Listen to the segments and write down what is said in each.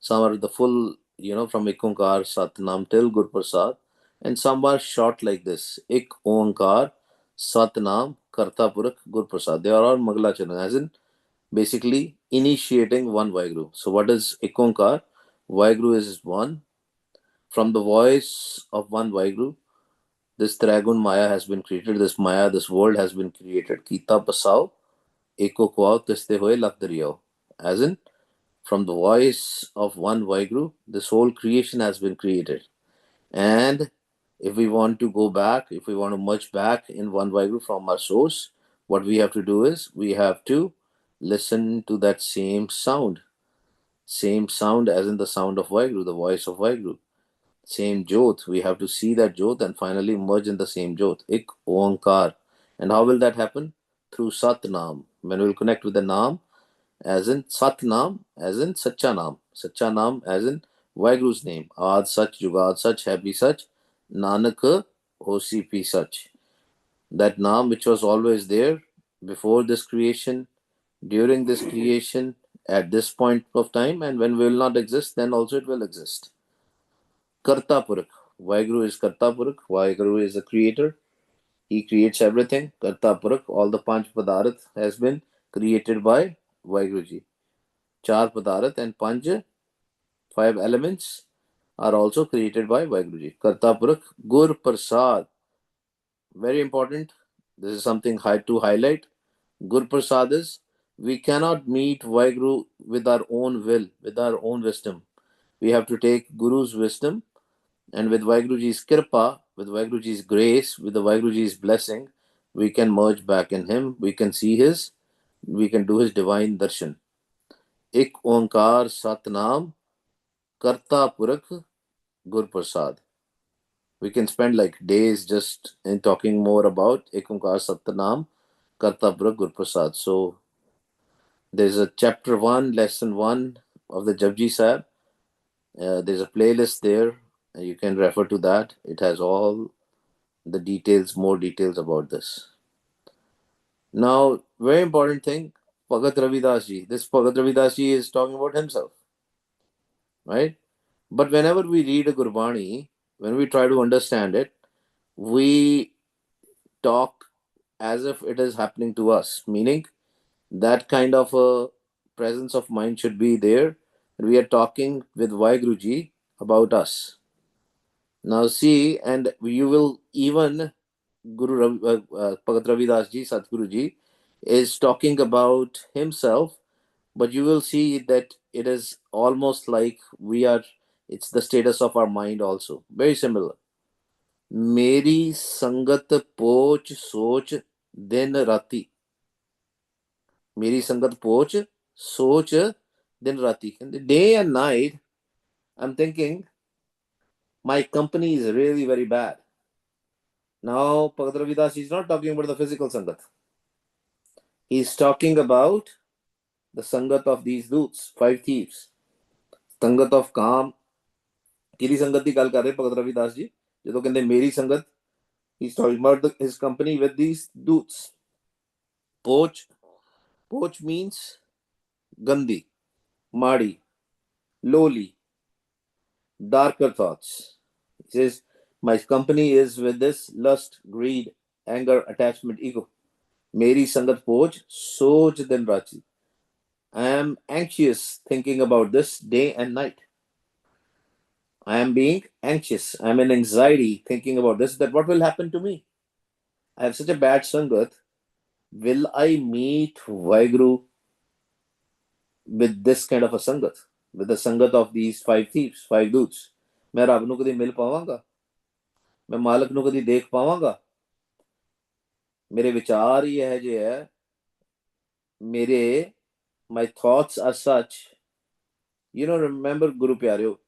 Some are the full, from Ik Onkar Satnam till Gur Prasad, and some are short like this: Ik Onkar Satnam Karta Purakh Gur Prasad. They are all Mangalacharan, as in basically initiating one Vaheguru. So, what is Ik Onkar? Vaheguru is one. From the voice of one Vaheguru, this Trigun Maya has been created. This Maya, this world has been created. Kita Pasao, Eko Kwao, Tiste Hoye Lakdariyo. As in, from the voice of one Vaheguru, this whole creation has been created. And if we want to go back, if we want to merge back in one Vaheguru from our source, what we have to do is we have to listen to that same sound. Same sound as in the sound of Vaheguru, the voice of Vaheguru. Same Jyot. We have to see that Jyot and finally merge in the same Jyot. Ik Onkar. And how will that happen? Through Sat Naam. When we will connect with the Naam, as in Sat Naam, as in Sacha Naam. Sacha Naam, as in Vaheguru's name. Aad Sach, Jugad Sach, Happy Sach, Nanak Hosi Pi Sach. That Naam which was always there before this creation, during this creation, at this point of time, and when we will not exist, then also it will exist. Karta Purakh. Vaheguru is Karta Purakh. Vaheguru is the creator. He creates everything. Karta Purakh. All the Panch Padarth has been created by Vaheguruji. Char Padarth and Panch, 5 elements, are also created by Vaheguruji. Karta Purakh. Gur Prasad. Very important. This is something to highlight. Gur Prasad is, we cannot meet Vaheguru with our own will, with our own wisdom. We have to take Guru's wisdom, and with Vaheguruji's Kirpa, with Vaheguruji's grace, with the Vaheguruji's blessing, we can merge back in him. We can see we can do his divine darshan. Ik Onkar Satnam Karta Purakh Gur Prasad. We can spend like days just in talking more about Ik Onkar Satnam Karta Purakh Gur Prasad. So there's a chapter 1, lesson 1 of the Japji Sahib. There's a playlist there. You can refer to that. It has all the details, more details about this. Now, very important thing, Bhagat Ravidas ji. This Bhagat Ravidas ji is talking about himself, right? But whenever we read a Gurbani, when we try to understand it, we talk as if it is happening to us, meaning that kind of a presence of mind should be there. We are talking with Vaheguruji about us. Now see, and you will even Bhagat Ravidas ji, Satguru ji, is talking about himself, but you will see that it is almost like it's the status of our mind also. Very similar. Meri sangat poch soch din rati. Meri sangat poch soch din rati. Day and night, I'm thinking, my company is really very bad. Now, Bhagat Ravidas is not talking about the physical sangat. He's talking about the sangat of these doots, 5 thieves. Sangat of Kam. Kiri sangat di gal kar rahe Bhagat Ravidas ji. Jadon kende meri sangat, he's talking about his company with these doots. Poch. Poch means gandhi, madi, lowly, darker thoughts. He says, my company is with this lust, greed, anger, attachment, ego. Meri sangat poch, soch din rachi. I am anxious thinking about this day and night. I am being anxious. I am in anxiety thinking about this, that what will happen to me? I have such a bad sangat. Will I meet Vaheguru with this kind of a sangat? With the sangat of these 5 thieves, 5 doots? मैं रब नूं कदी मिल पावांगा? मैं मालक नूं कदी देख पावांगा? मेरे विचार ही यह जे है, मेरे my thoughts are such. Remember Guru Pyareo,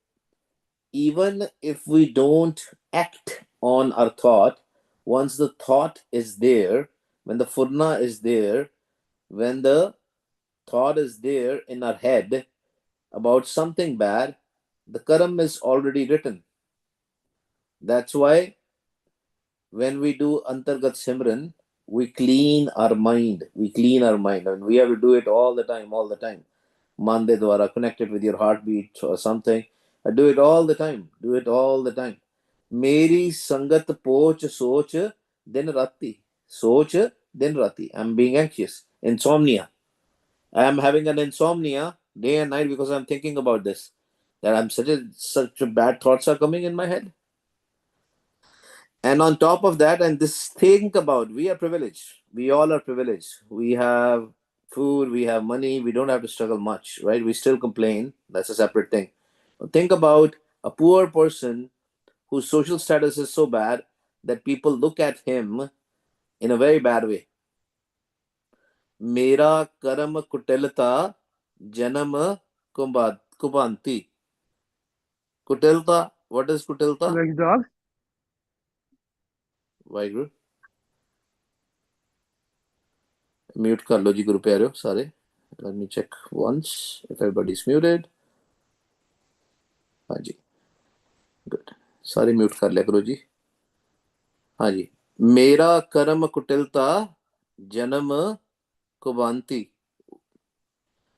even if we don't act on our thought, once the thought is there, when the furna is there, when the thought is there in our head about something bad, the karam is already written. That's why when we do Antargat Simran, we clean our mind. We clean our mind. And we have to do it all the time, all the time. Man de dwara, connect it with your heartbeat or something. I do it all the time. Do it all the time. Meri sangat poch soch din rati. Soch din rati. I'm being anxious. Insomnia. I am having an insomnia day and night because I'm thinking about this. That such a bad thoughts are coming in my head. And on top of that, and this think about, we are privileged. We all are privileged. We have food, we have money, we don't have to struggle much, right? We still complain. That's a separate thing. But think about a poor person whose social status is so bad that people look at him in a very bad way. Mera karam kutilta janam kubanti. Kutilta, what is kutilta? Like dog. Vaiguru. Mute कर लो जी गुरु प्यारे सारे. Let me check once if everybody's muted. हाँ जी, good. सारे mute कर लिया करो जी. हाँ जी. मेरा कर्म कुटिलता जन्म कुबांती.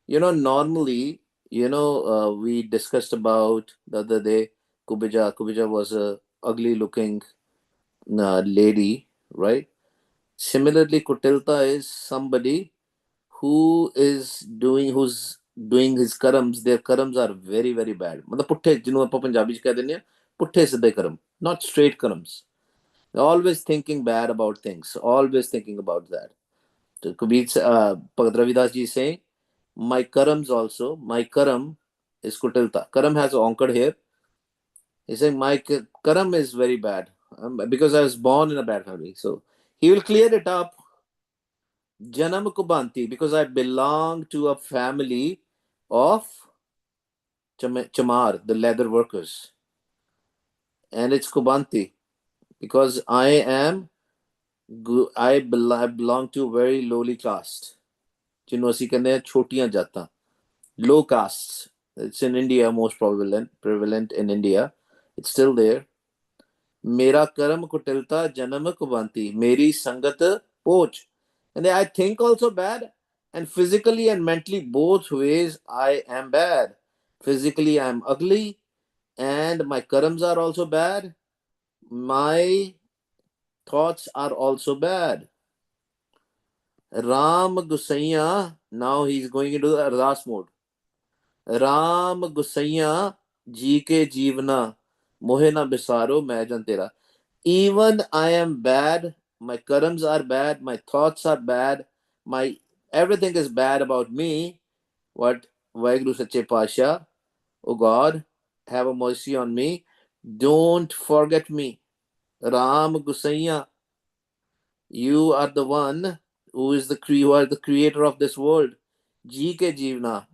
Normally, we discussed about the other day, Kubija was a ugly looking lady, right? Similarly, kutilta is somebody who's doing his karams. Their karams are very very bad. मतलब पुट्ठे जिन्हों ਆਪਾਂ ਪੰਜਾਬੀ ਚ ਕਹਿ ਦਿੰਦੇ ਆ ਪੁੱਠੇ ਸਿੱਧੇ ਕਰਮ, not straight karams. They're always thinking bad about things, always thinking about that. So Kabir Bhagat Ravidas ji is saying, my karams also, my karam is kutilta. Karam has onkar here. He's saying my karam is very bad, because I was born in a bad family. So he will clear it up. Janam Kubanti, because I belong to a family of Chamar, the leather workers. And it's Kubanti, because I belong to very lowly caste. जिन्हों ਅਸੀਂ ਕਹਿੰਦੇ ਆ ਛੋਟੀਆਂ ਜਾਤਾਂ, low castes. It's in India, most prevalent in India. It's still there. मेरा कर्म कुटिलता जन्म कुबंती, मेरी संगत पोच. And I think also bad, and physically and mentally both ways I am bad. Physically I am ugly, and my karams are also bad. My thoughts are also bad. Ram Gusaiya, now he's going into the Ardas mode. Ram Gusaiya ji ke jeevna mohe na bisaro main tera. Even I am bad, my karams are bad, my thoughts are bad, my everything is bad about me. What Vaheguru Sache Pasha, oh God, have a mercy on me. Don't forget me. Ram Gusaiya, you are the one who are the creator of this world. Ji ke jeevna,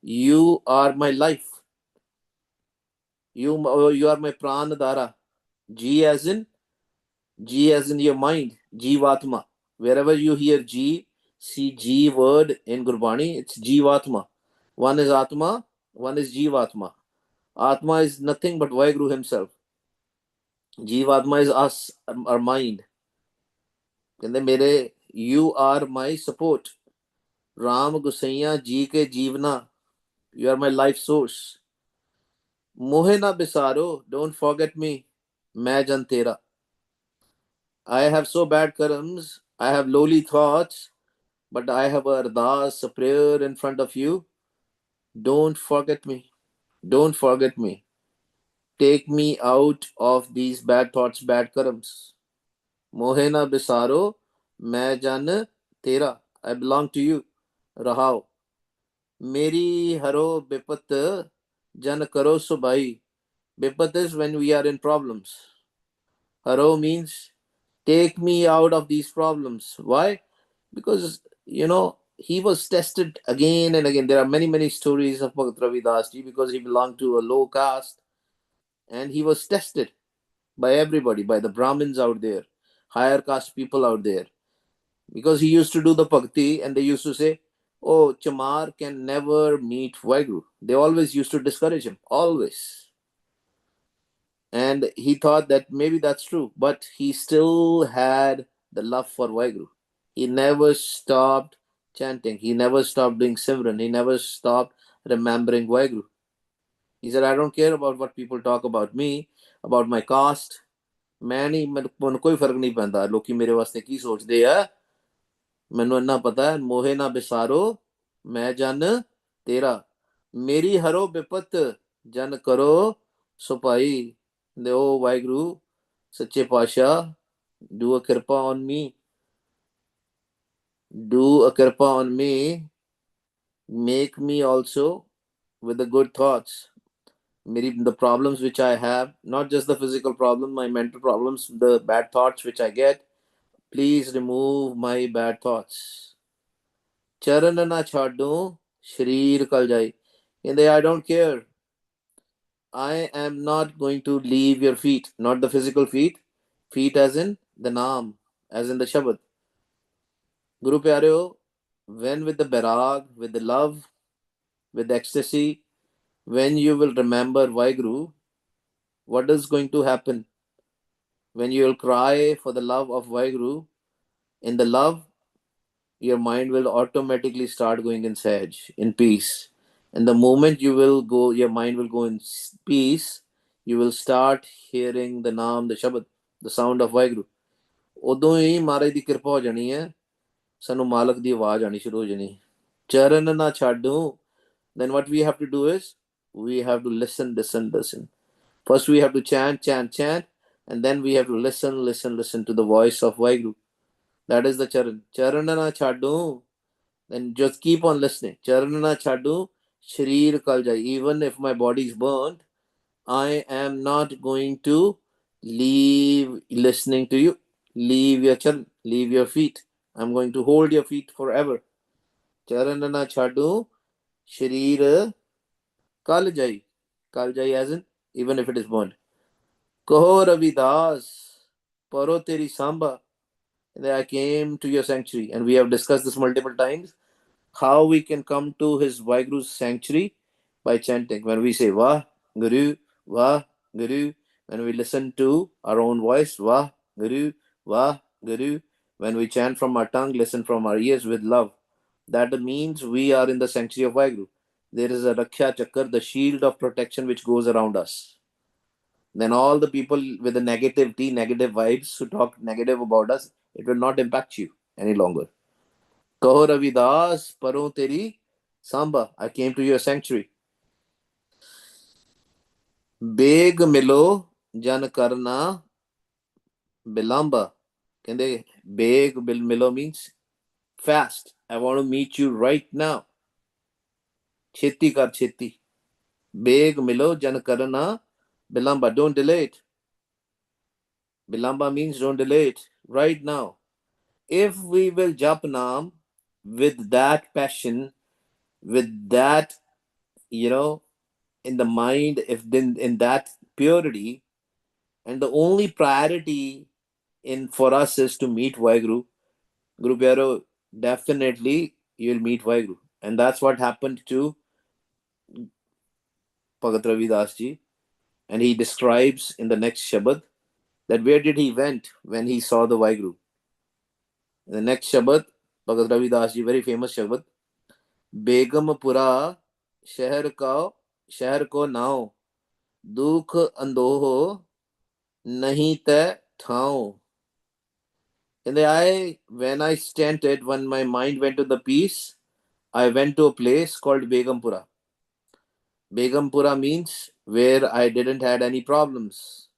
you are my life. You are my pranadara. Ji as in your mind, Jivatma. Wherever you hear Ji, see Ji word in Gurbani, it's Jivatma. One is Atma, one is Jivatma. Atma is nothing but Vaheguru himself. Jivatma is us, our mind. कहते मेरे, you are my support. Ram Gusaiya Ji ke Jeevna, you are my life source. Mohe na bisaro, don't forget me. Main jan tera. I have so bad karams, I have lowly thoughts, but I have a ardas, a prayer in front of you. Don't forget me. Don't forget me. Take me out of these bad thoughts, bad karams. Mohena bisaro, main jan tera. I belong to you. Rahao. Meri haro bipat jan karo subai. Bipat is when we are in problems. Haro means take me out of these problems. Why? Because, he was tested again and again. There are many, many stories of Bhagat Ravidas ji, because he belonged to a low caste, and he was tested by everybody, by the Brahmins out there, higher caste people out there, because he used to do the bhakti, and they used to say, oh, Chamar can never meet Vaheguru. They always used to discourage him, always. And he thought that maybe that's true, but he still had the love for Vaheguru. He never stopped chanting. He never stopped doing Simran. He never stopped remembering Vaheguru. He said, I don't care about what people talk about me, about my caste. ਮੈਨੂੰ ਕੋਈ ਫਰਕ ਨਹੀਂ ਪੈਂਦਾ ਲੋਕੀ ਮੇਰੇ ਵਾਸਤੇ ਕੀ ਸੋਚਦੇ ਆ ਮੈਨੂੰ ਇੰਨਾ ਪਤਾ ਮੋਹੇ ਨਾ ਬਿਸਾਰੋ ਮੈਂ ਜਨ ਤੇਰਾ ਮੇਰੀ ਹਰੋ ਬਿਪਤ ਜਨ ਕਰੋ ਸੁਪਾਈ ਦੇ ਉਹ ਵਾਹਿਗੁਰੂ ਸੱਚੇ ਪਾਤਸ਼ਾਹ do a kirpa on me, do a kirpa on me, make me also with the good thoughts. The problems which I have, not just the physical problem, my mental problems, the bad thoughts which I get, please remove my bad thoughts. Charan na chhaddo, shreer kal jai. And I don't care. I am not going to leave your feet, not the physical feet, feet as in the naam, as in the Shabad. Guru Pyareo, when with the Bairag, with the love, with the ecstasy, when you will remember Vaheguru, what is going to happen? When you will cry for the love of Vaheguru, in the love, your mind will automatically start going in Sahaj, in peace. And the moment you will go, your mind will go in peace, you will start hearing the Naam, the Shabad, the sound of Vaheguru. ਉਦੋਂ ਹੀ ਮਹਾਰਾਜ ਦੀ ਕਿਰਪਾ ਹੋ ਜਾਣੀ ਹੈ ਸਾਨੂੰ ਮਾਲਕ ਦੀ ਆਵਾਜ਼ ਆਣੀ ਸ਼ੁਰੂ ਹੋ ਜਾਣੀ ਚਰਨ ਨਾ ਛੱਡੂ then what we have to do is we have to listen. First we have to chant, and then we have to listen to the voice of Vaheguru. That is the charan. Charan na chhaddu. Then just keep on listening. Charan na chhaddu, shreer kal jai. Even if my body is burnt, I am not going to leave listening to you. Leave your charan, leave your feet. I'm going to hold your feet forever. Charan na chhaddu, shreer kal jai. Kal jai as in, even if it is burnt. Kaho Ravidas, Paro Teri Samba. And I came to your sanctuary. And we have discussed this multiple times. How we can come to his Vaiguru's sanctuary by chanting. When we say Vah, Guru, Vah, Guru. When we listen to our own voice, Vah, Guru, Vah, Guru. When we chant from our tongue, listen from our ears with love. That means we are in the sanctuary of Vaiguru. There is a Raksha Chakar, the shield of protection which goes around us. Then all the people with the negativity, negative vibes who talk negative about us, it will not impact you any longer. Kaho Ravidas, Paro Teri Samba, I came to your sanctuary. Beg Milo Jan Karna Bilamba. Kende Beg Milo means fast. I want to meet you right now. Cheti kar cheti. Beg Milo Jan Karna Bilamba. Don't delay it. Bilamba means don't delay it. Right now. If we will jap naam with that passion, with that, in the mind, if then in that purity, and the only priority for us is to meet Vaheguru, Guru Pyaro, definitely you'll meet Vaheguru. And that's what happened to Bhagat Ravidas ji. And he describes in the next Shabad that where did he went when he saw the Vaheguru. In the next Shabad, Bhagat Ravidas ji, very famous Shabad, Begumpura शहर को नाव दुख अंदोहो नहीं तय ठाओ. And when I chanted, when my mind went to the peace, I went to a place called Begumpura. Begumpura means where I didn't had any problems.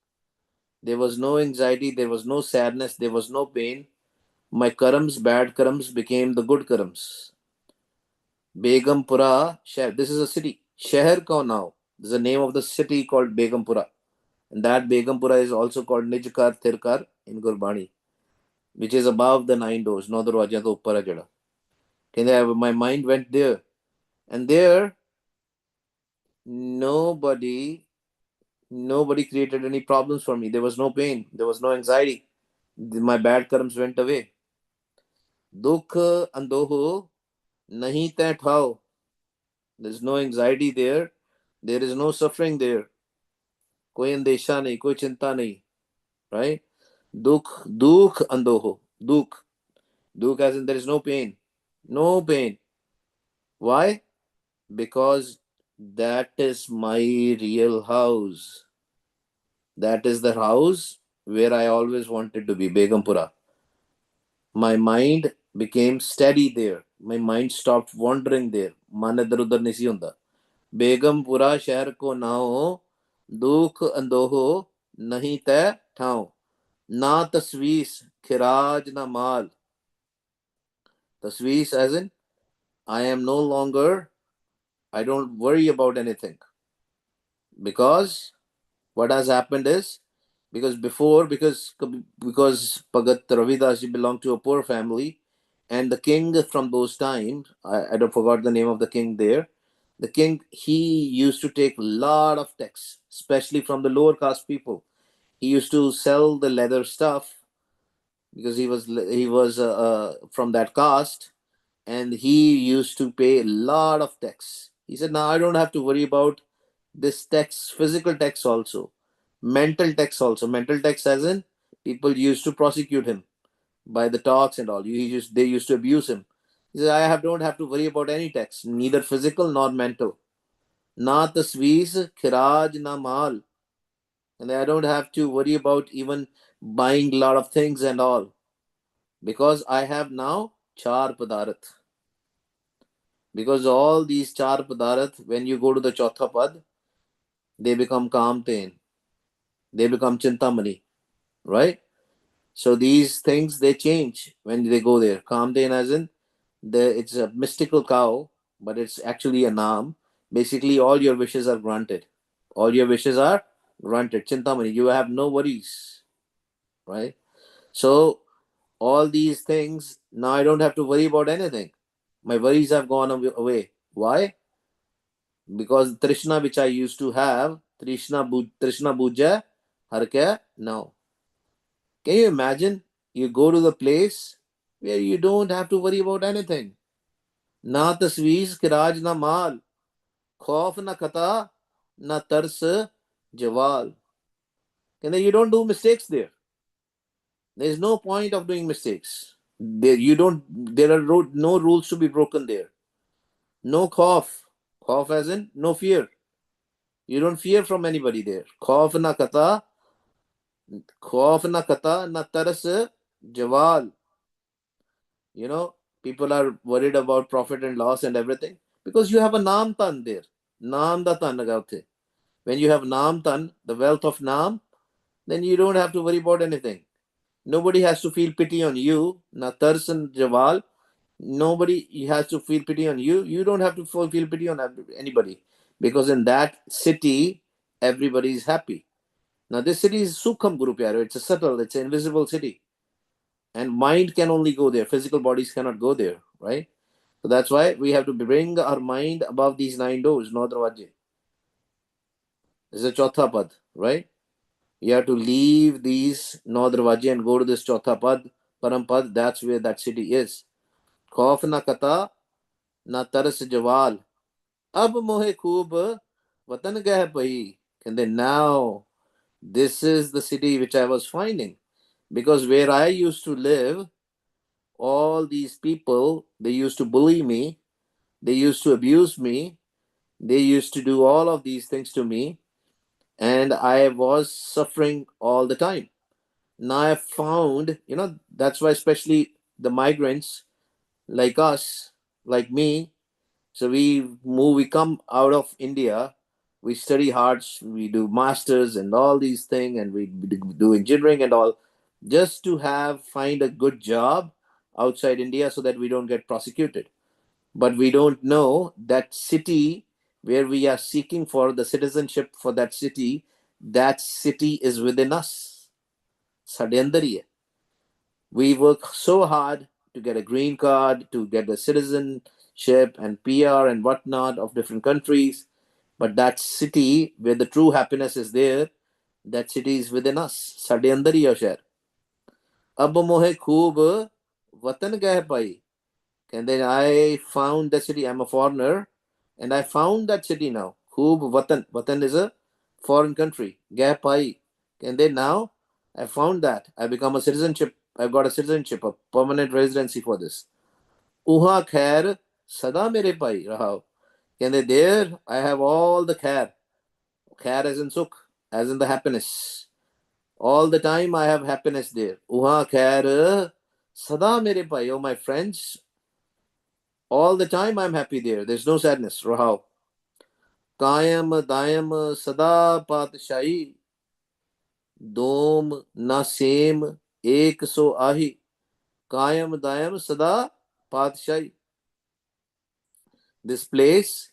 There was no anxiety, there was no sadness, there was no pain. My karams, bad karams, became the good karams. Begumpura, this is a city. Shahar Ka now. This is the name of the city called Begumpura. And that Begumpura is also called Nijkar Thirkar in Gurbani, which is above the 9 doors. No darwaja to uppar hai jada. My mind went there. And there, nobody created any problems for me. There was no pain. There was no anxiety. My bad karms went away. Dukh andoho nahi tai thao. There's no anxiety there. There is no suffering there. कोई अंदेशा नहीं, कोई चिंता नहीं, right? Dukh andoho. Dukh as in there is no pain. Why? because that is my real house. That is the house where I always wanted to be, Begumpura. My mind became steady there. My mind stopped wandering there. मन इधर उधर नहीं होता. बेगमपुरा शहर को नाओ, दुख अंदोहो नहीं तय ठाओ. ना तस्वीस खिराज ना माल. Taswees as in, I am no longer, I don't worry about anything. Because what has happened is, because Bhagat Ravidas ji belonged to a poor family, and the king from those times, I don't forgot the name of the king there. The king, he used to take a lot of tax, especially from the lower caste people. He used to sell the leather stuff because he was from that caste, and he used to pay a lot of tax. He said, now I don't have to worry about this tax, physical tax also, mental tax also. Mental tax as in, people used to prosecute him by the talks and all. They used to abuse him. He said, don't have to worry about any tax, neither physical nor mental. Na taswees, khiraj, na mal. And I don't have to worry about even buying a lot of things and all. Because I have now char padarat. Because all these char padarat, when you go to the Chautha Pad, they become Kamten, they become Chintamani, right? So these things, they change when they go there. Kamten as in, it's a mystical cow, but it's actually a naam. Basically, all your wishes are granted. All your wishes are granted. Chintamani, you have no worries, right? So all these things, now I don't have to worry about anything. My worries have gone away. Why? Because Trishna which I used to have, Trishna Buja, Harkya now. Can you imagine? You go to the place where you don't have to worry about anything. Na taswees kiraj na mal, khauf na kata, na tars jawal. You don't do mistakes there. There is no point of doing mistakes. There are no rules to be broken there. No khauf. Khauf as in no fear. You don't fear from anybody there. Khauf na kata, na taras jawal. People are worried about profit and loss and everything because you have a naam tan there. Naam da tan lagate. When you have naam tan, the wealth of naam, then you don't have to worry about anything. Nobody has to feel pity on you. Na tars and jawal. Nobody has to feel pity on you. You don't have to feel pity on anybody because in that city, everybody is happy. Now, this city is Sukham Guru Pyaro. It's a subtle, it's an invisible city. And mind can only go there. Physical bodies cannot go there, right? So that's why we have to bring our mind above these 9 doors, no darwaje. This is a Chautha Pad, right? You have to leave these no darwaje and go to this Chautha Pad, Param Pad. That's where that city is. Khauf na kata, na taras jawal. Ab mohe khoob watan gah pahi. And then now, this is the city which I was finding. Because where I used to live, all these people, they used to bully me, they used to abuse me, they used to do all of these things to me, and I was suffering all the time. Now I found, that's why especially the migrants like us, like me, so we come out of India, we study hard, we do masters and all these things, and we do engineering and all, just to find a good job outside India so that we don't get prosecuted. But we don't know that city where we are seeking for the citizenship for that city is within us. ਸਾਡੇ ਅੰਦਰ ਹੀ ਹੈ. We work so hard to get a green card, to get a citizenship and PR and whatnot of different countries. But that city where the true happiness is there, that city is within us. ਸਾਡੇ ਅੰਦਰ ਹੀ ਹੈ ਸ਼ਹਿਰ. ਅਬ ਮੋਹੇ ਖੂਬ ਵਤਨ ਗਹਿ ਪਾਈ. And then I found that city. I'm a foreigner, and I found that city now. Khub Watan. Watan is a foreign country. Geh pai. And then now I found that. I become a citizenship. I've got a citizenship, a permanent residency for this. Uha khair sada mere pai raha. Kende there I have all the khair. Khair as in sukh, as in the happiness. All the time I have happiness there. Uha khair sada mere bhai, oh my friends. All the time I'm happy there. There's no sadness. Rahao. Kayam dayam sada patshahi. Dom na same ek so ahi. Kayam dayam sada patshahi. This place,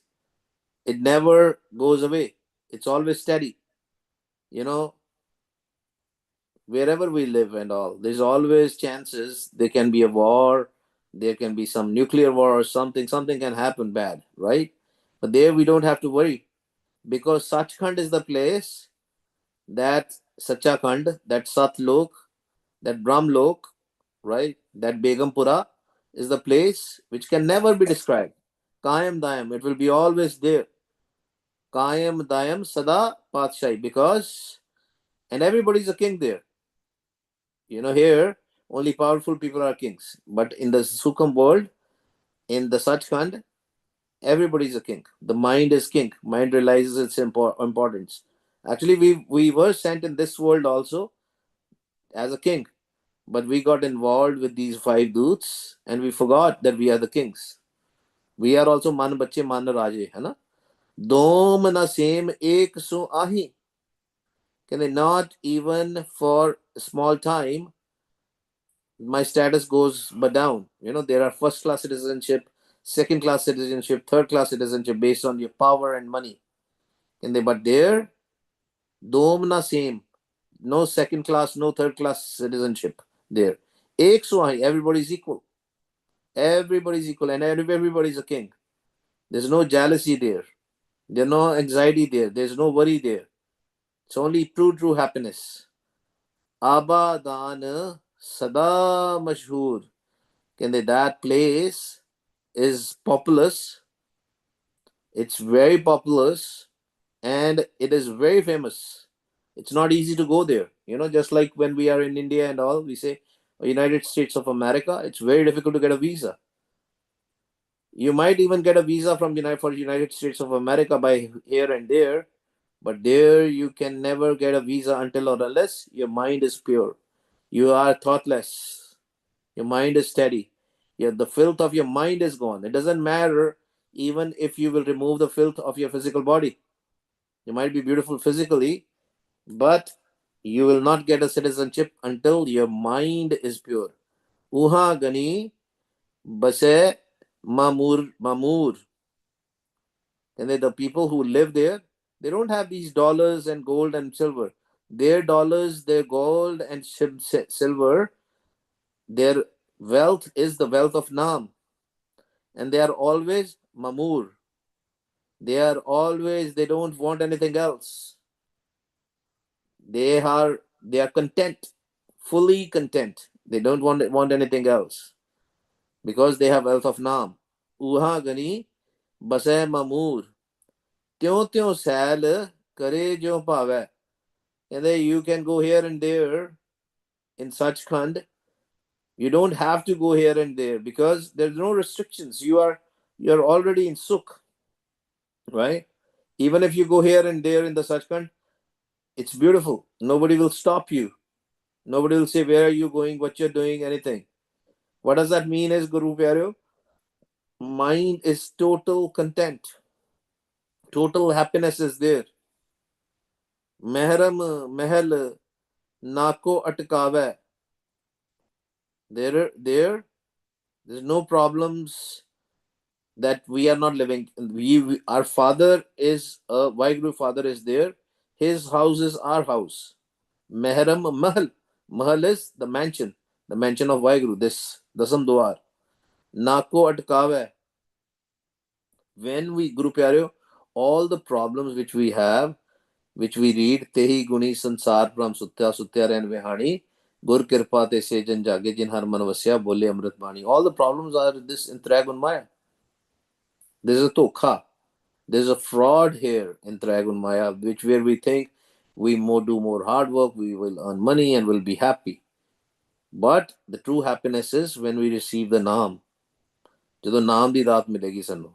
it never goes away. It's always steady. You know, wherever we live and all, there's always chances there can be a war, there can be some nuclear war or something can happen bad, right? But there we don't have to worry because Sachkhand is the place that Sachakand, that Satlok, that Brahmlok, right? That Begumpura is the place which can never be described. Kayam Dayam, it will be always there. Kayam Dayam Sada Patshai, because, and everybody's a king there. You know, here only powerful people are kings. But in the Sukham world, in the Sachkhand, everybody is a king. The mind is king. Mind realizes its importance. Actually, we were sent in this world also as a king, but we got involved with these five doots and we forgot that we are the kings. We are also man bache man raje, hai na? Dom na same ek so ahi. Can they not even for a small time my status goes but down. You know, there are first class citizenship, second class citizenship, third class citizenship based on your power and money. And they, but there, domna same. No second class, no third class citizenship there. Ek suhai, everybody's equal. Everybody's equal and everybody's a king. There's no jealousy there. There's no anxiety there. There's no worry there. It's only true happiness. Abadan sada mashhoor. Can they, that place is populous. It's very populous and it is very famous. It's not easy to go there. You know, just like when we are in India and all, we say United States of America, it's very difficult to get a visa. You might even get a visa from United States of America by here and there, but there you can never get a visa until or unless your mind is pure. You are thoughtless. Your mind is steady. The filth of your mind is gone. It doesn't matter even if you will remove the filth of your physical body. You might be beautiful physically, but you will not get a citizenship until your mind is pure. Uha gani base mamur. And the people who live there, they don't have these dollars and gold and silver. Their dollars, their gold and silver, their wealth is the wealth of Nam. And they are always mamur. They don't want anything else. They are content, fully content. They don't want anything else because they have wealth of Nam. Uha gani basai mamur. Tyon sal kare jo pave. And then you can go here and there in Sachkhand. You don't have to go here and there because there's no restrictions. You're already in Sukh, right? Even if you go here and there in the Sachkhand, it's beautiful. Nobody will stop you. Nobody will say, where are you going, what you're doing, anything. What does that mean is, Guru Pyareo? Mind is total content. Total happiness is there. Mehram Mehal Nako Atkave. There's no problems that we are not living. Our father is Vaheguru father is there. His house is our house. Mehram Mahal. Mahal is the mansion of Vaheguru, this Dasam Duar. Nako Atkave. When we, Guru Pyareo, all the problems which we have, which we read, Tehi Guni Sansar Pram Sutya Sutya Ren Vihani, Gur Kirpa Te Se Jan Jage Jin Har Man Vasya Bole Amrit Bani. All the problems are this in Tragun Maya. There's a Tokha. There's a fraud here in Tragun Maya, where we think we do more hard work, we will earn money and will be happy. But the true happiness is when we receive the Naam. ਜਦੋਂ ਨਾਮ ਦੀ ਦਾਤ ਮਿਲੇਗੀ ਸਾਨੂੰ,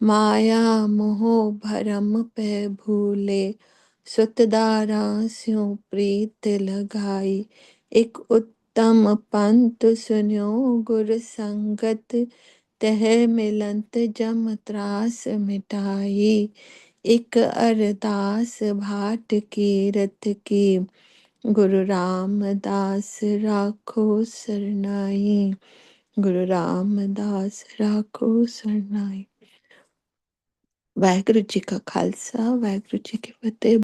माया मोह भरम पे भूले, सुतदारा स्यों प्रीत लगाई। एक उत्तम पंथ सुन्यो गुर संगत, तह मिलंत जम त्रास मिटाई। एक अरदास भाट की रत की, गुरु रामदास राखो सरनाई। गुरु रामदास राखो सरनाई। वाहिगुरु जी का खालसा, वाहिगुरु जी की फतेह।